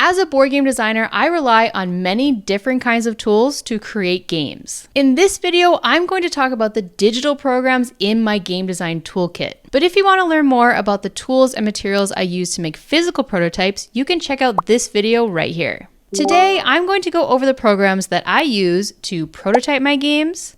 As a board game designer, I rely on many different kinds of tools to create games. In this video, I'm going to talk about the digital programs in my game design toolkit. But if you want to learn more about the tools and materials I use to make physical prototypes, you can check out this video right here. Today, I'm going to go over the programs that I use to prototype my games,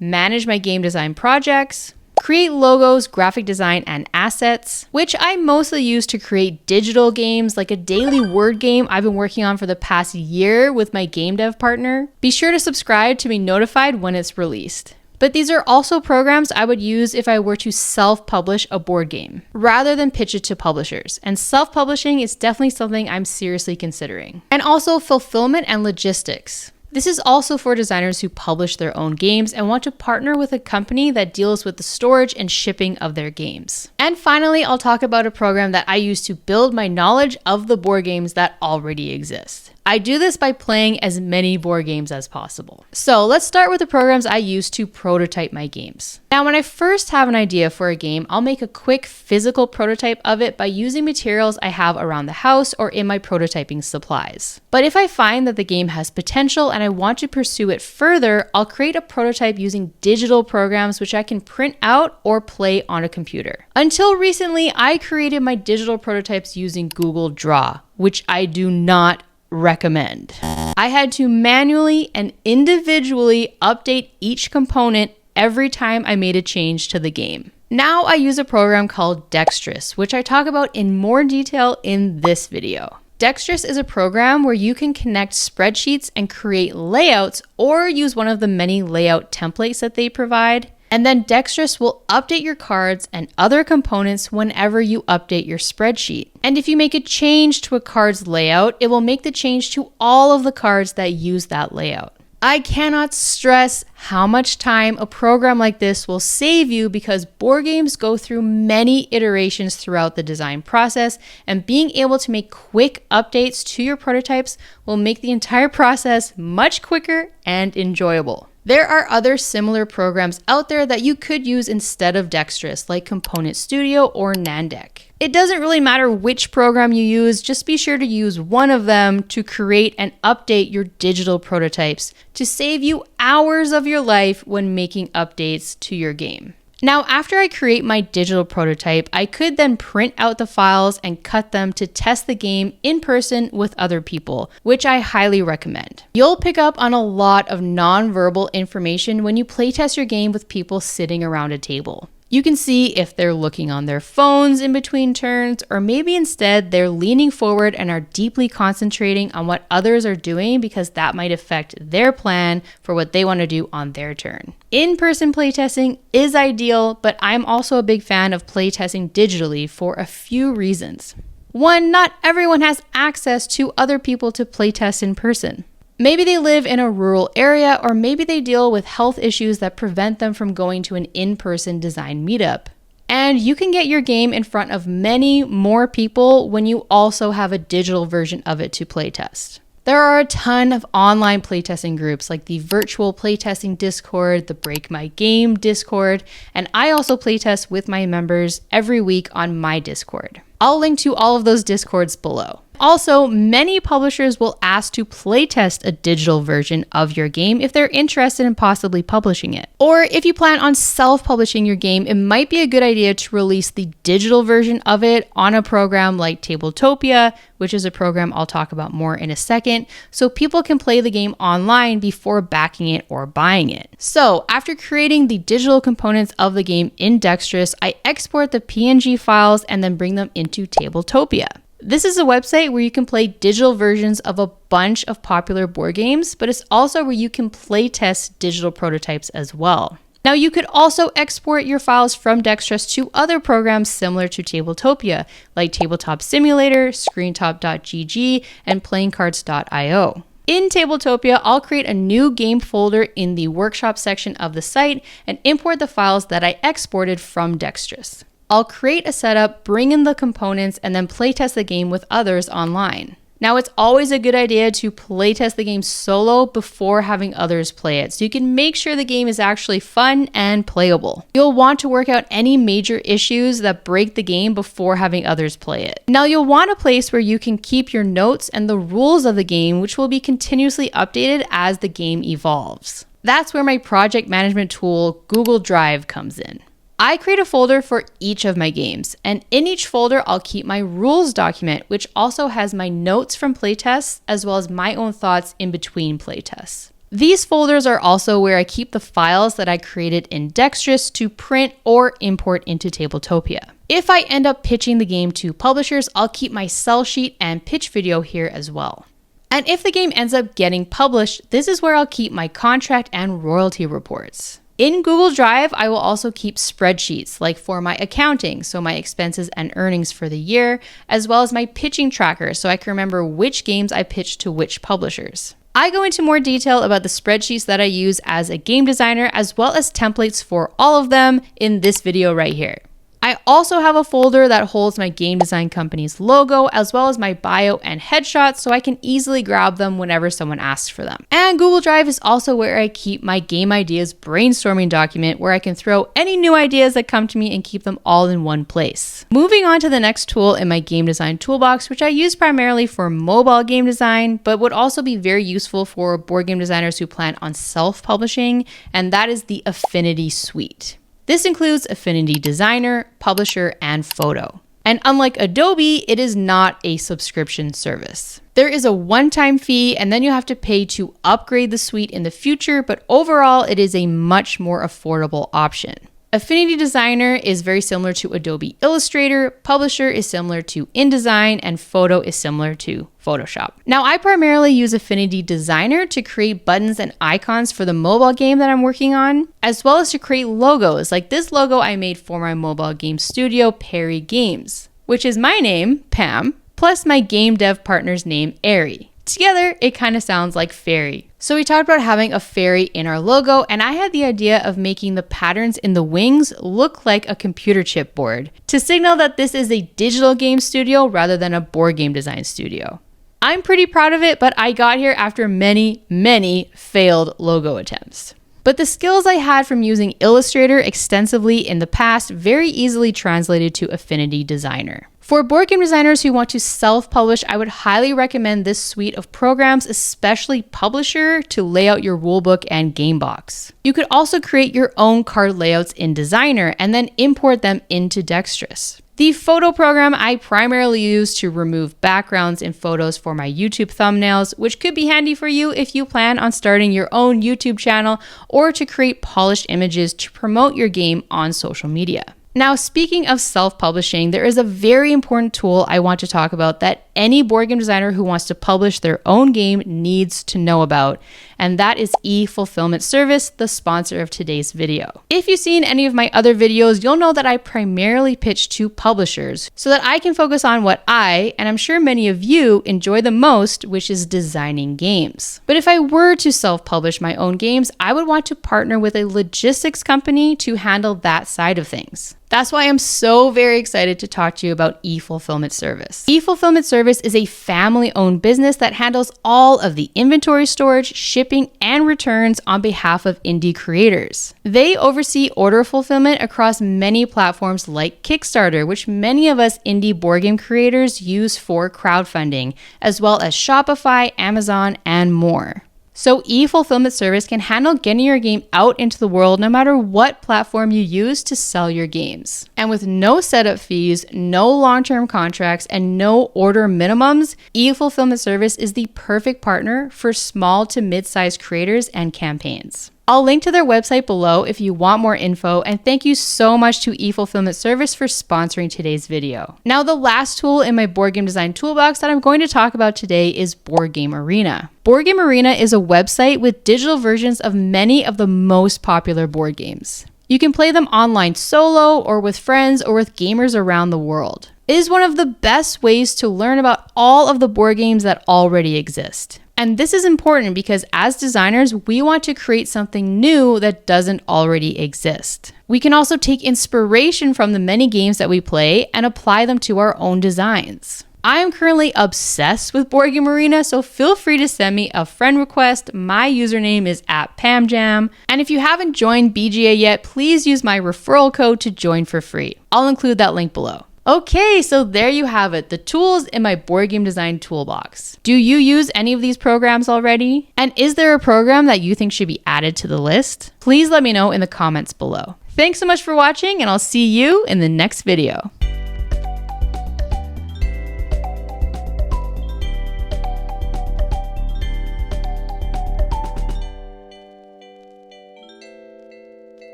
manage my game design projects, create logos, graphic design, and assets, which I mostly use to create digital games like a daily word game I've been working on for the past year with my game dev partner. Be sure to subscribe to be notified when it's released. But these are also programs I would use if I were to self-publish a board game, rather than pitch it to publishers. And self-publishing is definitely something I'm seriously considering. And also fulfillment and logistics. This is also for designers who publish their own games and want to partner with a company that deals with the storage and shipping of their games. And finally, I'll talk about a program that I use to build my knowledge of the board games that already exist. I do this by playing as many board games as possible. So let's start with the programs I use to prototype my games. Now, when I first have an idea for a game, I'll make a quick physical prototype of it by using materials I have around the house or in my prototyping supplies. But if I find that the game has potential and I want to pursue it further, I'll create a prototype using digital programs which I can print out or play on a computer. Until recently, I created my digital prototypes using Google Draw, which I do not recommend. I had to manually and individually update each component every time I made a change to the game. Now I use a program called Dextrous, which I talk about in more detail in this video. Dextrous is a program where you can connect spreadsheets and create layouts or use one of the many layout templates that they provide. And then Dextrous will update your cards and other components whenever you update your spreadsheet. And if you make a change to a card's layout, it will make the change to all of the cards that use that layout. I cannot stress how much time a program like this will save you because board games go through many iterations throughout the design process, and being able to make quick updates to your prototypes will make the entire process much quicker and enjoyable. There are other similar programs out there that you could use instead of Dextrous, like Component Studio or Nandeck. It doesn't really matter which program you use, just be sure to use one of them to create and update your digital prototypes to save you hours of your life when making updates to your game. Now, after I create my digital prototype, I could then print out the files and cut them to test the game in person with other people, which I highly recommend. You'll pick up on a lot of non-verbal information when you playtest your game with people sitting around a table. You can see if they're looking on their phones in between turns, or maybe instead they're leaning forward and are deeply concentrating on what others are doing because that might affect their plan for what they want to do on their turn. In-person playtesting is ideal, but I'm also a big fan of playtesting digitally for a few reasons. One, not everyone has access to other people to playtest in person. Maybe they live in a rural area, or maybe they deal with health issues that prevent them from going to an in-person design meetup. And you can get your game in front of many more people when you also have a digital version of it to playtest. There are a ton of online playtesting groups like the Virtual Playtesting Discord, the Break My Game Discord, and I also playtest with my members every week on my Discord. I'll link to all of those Discords below. Also, many publishers will ask to playtest a digital version of your game if they're interested in possibly publishing it. Or if you plan on self-publishing your game, it might be a good idea to release the digital version of it on a program like Tabletopia, which is a program I'll talk about more in a second, so people can play the game online before backing it or buying it. So after creating the digital components of the game in Dextrous, I export the PNG files and then bring them into Tabletopia. This is a website where you can play digital versions of a bunch of popular board games, but it's also where you can play test digital prototypes as well. Now, you could also export your files from Dextrous to other programs similar to Tabletopia, like Tabletop Simulator, ScreenTop.gg, and PlayingCards.io. In Tabletopia, I'll create a new game folder in the workshop section of the site and import the files that I exported from Dextrous. I'll create a setup, bring in the components, and then playtest the game with others online. Now, it's always a good idea to playtest the game solo before having others play it, so you can make sure the game is actually fun and playable. You'll want to work out any major issues that break the game before having others play it. Now, you'll want a place where you can keep your notes and the rules of the game, which will be continuously updated as the game evolves. That's where my project management tool, Google Drive, comes in. I create a folder for each of my games, and in each folder, I'll keep my rules document, which also has my notes from playtests, as well as my own thoughts in between playtests. These folders are also where I keep the files that I created in Dextrous to print or import into Tabletopia. If I end up pitching the game to publishers, I'll keep my sell sheet and pitch video here as well. And if the game ends up getting published, this is where I'll keep my contract and royalty reports. In Google Drive, I will also keep spreadsheets, like for my accounting, so my expenses and earnings for the year, as well as my pitching tracker, so I can remember which games I pitched to which publishers. I go into more detail about the spreadsheets that I use as a game designer, as well as templates for all of them in this video right here. I also have a folder that holds my game design company's logo, as well as my bio and headshots, so I can easily grab them whenever someone asks for them. And Google Drive is also where I keep my game ideas brainstorming document, where I can throw any new ideas that come to me and keep them all in one place. Moving on to the next tool in my game design toolbox, which I use primarily for mobile game design, but would also be very useful for board game designers who plan on self-publishing, and that is the Affinity suite. This includes Affinity Designer, Publisher, and Photo. And unlike Adobe, it is not a subscription service. There is a one-time fee, and then you have to pay to upgrade the suite in the future, but overall, it is a much more affordable option. Affinity Designer is very similar to Adobe Illustrator, Publisher is similar to InDesign, and Photo is similar to Photoshop. Now, I primarily use Affinity Designer to create buttons and icons for the mobile game that I'm working on, as well as to create logos, like this logo I made for my mobile game studio, Perry Games, which is my name, Pam, plus my game dev partner's name, Ari. Together, it kind of sounds like fairy. So we talked about having a fairy in our logo, and I had the idea of making the patterns in the wings look like a computer chip board to signal that this is a digital game studio rather than a board game design studio. I'm pretty proud of it, but I got here after many failed logo attempts. But the skills I had from using Illustrator extensively in the past very easily translated to Affinity Designer. For board game designers who want to self-publish, I would highly recommend this suite of programs, especially Publisher, to lay out your rulebook and game box. You could also create your own card layouts in Designer and then import them into Dextrous. The photo program I primarily use to remove backgrounds in photos for my YouTube thumbnails, which could be handy for you if you plan on starting your own YouTube channel or to create polished images to promote your game on social media. Now, speaking of self-publishing, there is a very important tool I want to talk about that any board game designer who wants to publish their own game needs to know about, and that is eFulfillment Service, the sponsor of today's video. If you've seen any of my other videos, you'll know that I primarily pitch to publishers so that I can focus on what I, and I'm sure many of you, enjoy the most, which is designing games. But if I were to self-publish my own games, I would want to partner with a logistics company to handle that side of things. That's why I'm so very excited to talk to you about eFulfillment Service. eFulfillment Service is a family-owned business that handles all of the inventory storage, shipping, and returns on behalf of indie creators. They oversee order fulfillment across many platforms like Kickstarter, which many of us indie board game creators use for crowdfunding, as well as Shopify, Amazon, and more. So eFulfillment Service can handle getting your game out into the world no matter what platform you use to sell your games. And with no setup fees, no long-term contracts, and no order minimums, eFulfillment Service is the perfect partner for small to mid-sized creators and campaigns. I'll link to their website below if you want more info, and thank you so much to eFulfillment Service for sponsoring today's video. Now, the last tool in my board game design toolbox that I'm going to talk about today is Board Game Arena. Board Game Arena is a website with digital versions of many of the most popular board games. You can play them online solo or with friends or with gamers around the world. It is one of the best ways to learn about all of the board games that already exist. And this is important because as designers, we want to create something new that doesn't already exist. We can also take inspiration from the many games that we play and apply them to our own designs. I am currently obsessed with Board Game Arena, so feel free to send me a friend request. My username is @PamJam. And if you haven't joined BGA yet, please use my referral code to join for free. I'll include that link below. Okay, so there you have it, the tools in my board game design toolbox. Do you use any of these programs already? And is there a program that you think should be added to the list? Please let me know in the comments below. Thanks so much for watching, and I'll see you in the next video.